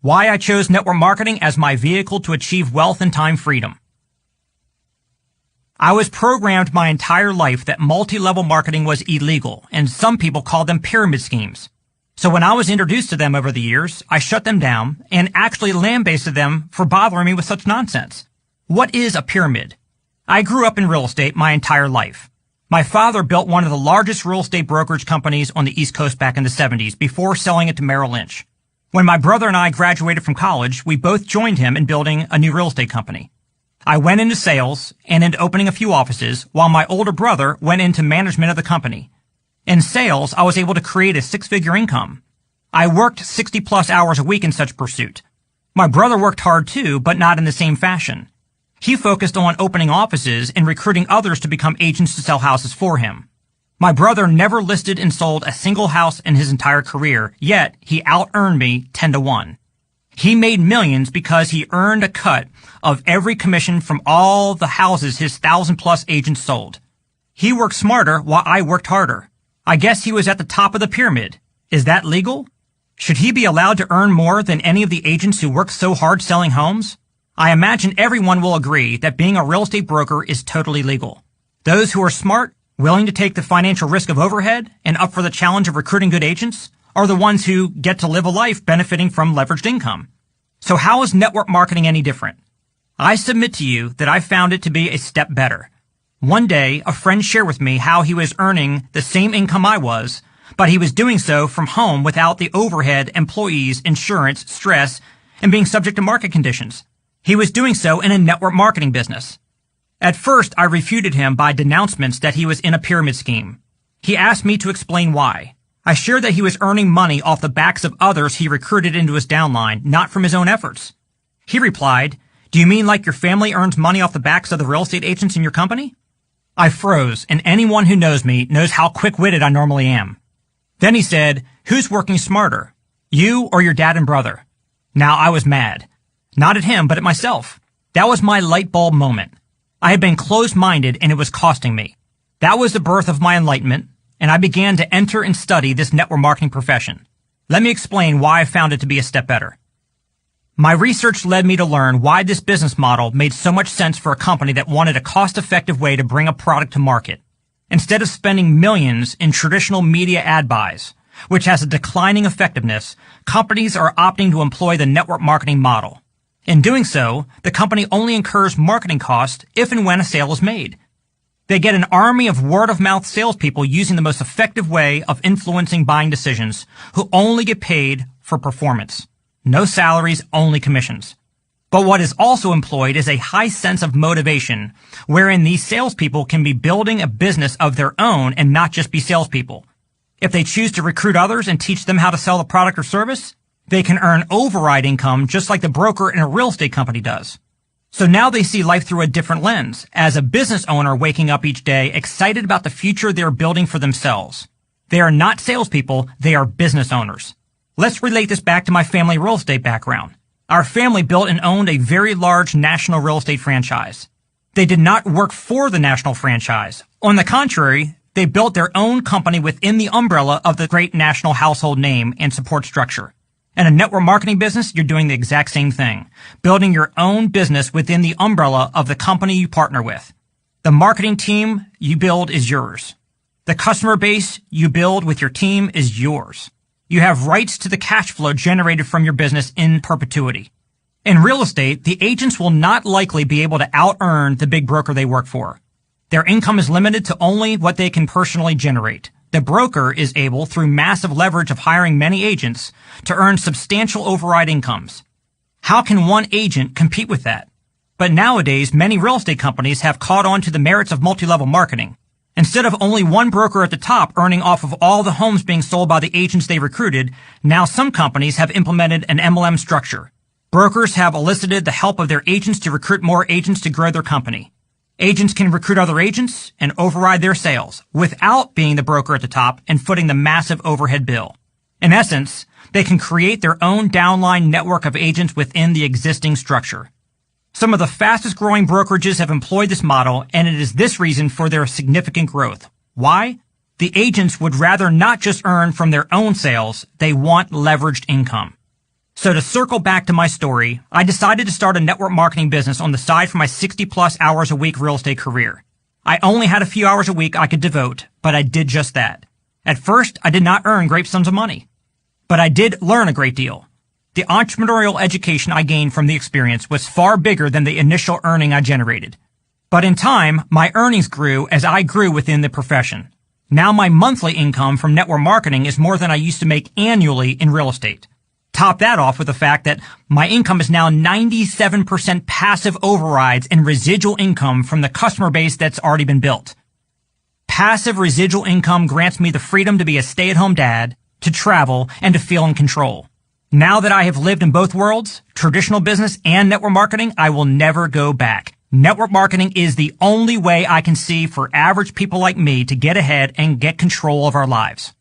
Why I chose network marketing as my vehicle to achieve wealth and time freedom. I was programmed my entire life that multi-level marketing was illegal, and some people called them pyramid schemes. So when I was introduced to them over the years, I shut them down and actually lambasted them for bothering me with such nonsense. What is a pyramid? I grew up in real estate my entire life. My father built one of the largest real estate brokerage companies on the East Coast back in the 70s before selling it to Merrill Lynch. When my brother and I graduated from college, we both joined him in building a new real estate company. I went into sales and into opening a few offices, while my older brother went into management of the company. In sales, I was able to create a six-figure income. I worked 60-plus hours a week in such pursuit. My brother worked hard too, but not in the same fashion. He focused on opening offices and recruiting others to become agents to sell houses for him. My brother never listed and sold a single house in his entire career, yet he out-earned me 10-1. He made millions because he earned a cut of every commission from all the houses his 1,000-plus agents sold. He worked smarter while I worked harder. I guess he was at the top of the pyramid. Is that legal? Should he be allowed to earn more than any of the agents who work so hard selling homes? I imagine everyone will agree that being a real estate broker is totally legal. Those who are smart, willing to take the financial risk of overhead, and up for the challenge of recruiting good agents are the ones who get to live a life benefiting from leveraged income. So how is network marketing any different? I submit to you that I found it to be a step better. One day, a friend shared with me how he was earning the same income I was, but he was doing so from home without the overhead, employees, insurance, stress, and being subject to market conditions. He was doing so in a network marketing business. At first, I refuted him by denouncements that he was in a pyramid scheme. He asked me to explain why. I shared that he was earning money off the backs of others he recruited into his downline, not from his own efforts. He replied, "Do you mean like your family earns money off the backs of the real estate agents in your company?" I froze, and anyone who knows me knows how quick-witted I normally am. Then he said, "Who's working smarter, you or your dad and brother?" Now I was mad. Not at him, but at myself. That was my light bulb moment. I had been closed-minded, and it was costing me. That was the birth of my enlightenment, and I began to enter and study this network marketing profession. Let me explain why I found it to be a step better. My research led me to learn why this business model made so much sense for a company that wanted a cost-effective way to bring a product to market. Instead of spending millions in traditional media ad buys, which has a declining effectiveness, companies are opting to employ the network marketing model. In doing so, the company only incurs marketing costs if and when a sale is made. They get an army of word-of-mouth salespeople using the most effective way of influencing buying decisions, who only get paid for performance. No salaries, only commissions. But what is also employed is a high sense of motivation, wherein these salespeople can be building a business of their own and not just be salespeople. If they choose to recruit others and teach them how to sell the product or service, they can earn override income just like the broker in a real estate company does. So now they see life through a different lens, as a business owner waking up each day excited about the future they're building for themselves. They are not salespeople, they are business owners. Let's relate this back to my family real estate background. Our family built and owned a very large national real estate franchise. They did not work for the national franchise. On the contrary, they built their own company within the umbrella of the great national household name and support structure. In a network marketing business, you're doing the exact same thing, building your own business within the umbrella of the company you partner with. The marketing team you build is yours. The customer base you build with your team is yours. You have rights to the cash flow generated from your business in perpetuity. In real estate, the agents will not likely be able to out-earn the big broker they work for. Their income is limited to only what they can personally generate. The broker is able, through massive leverage of hiring many agents, to earn substantial override incomes. How can one agent compete with that? But nowadays, many real estate companies have caught on to the merits of multi-level marketing. Instead of only one broker at the top earning off of all the homes being sold by the agents they recruited, now some companies have implemented an MLM structure. Brokers have elicited the help of their agents to recruit more agents to grow their company. Agents can recruit other agents and override their sales without being the broker at the top and footing the massive overhead bill. In essence, they can create their own downline network of agents within the existing structure. Some of the fastest growing brokerages have employed this model, and it is this reason for their significant growth. Why? The agents would rather not just earn from their own sales, they want leveraged income. So to circle back to my story, I decided to start a network marketing business on the side for my 60 plus hours a week real estate career. I only had a few hours a week I could devote, but I did just that. At first, I did not earn great sums of money, but I did learn a great deal. The entrepreneurial education I gained from the experience was far bigger than the initial earning I generated. But in time, my earnings grew as I grew within the profession. Now my monthly income from network marketing is more than I used to make annually in real estate. Top that off with the fact that my income is now 97% passive overrides and residual income from the customer base that's already been built. Passive residual income grants me the freedom to be a stay-at-home dad, to travel, and to feel in control. Now that I have lived in both worlds, traditional business and network marketing, I will never go back. Network marketing is the only way I can see for average people like me to get ahead and get control of our lives.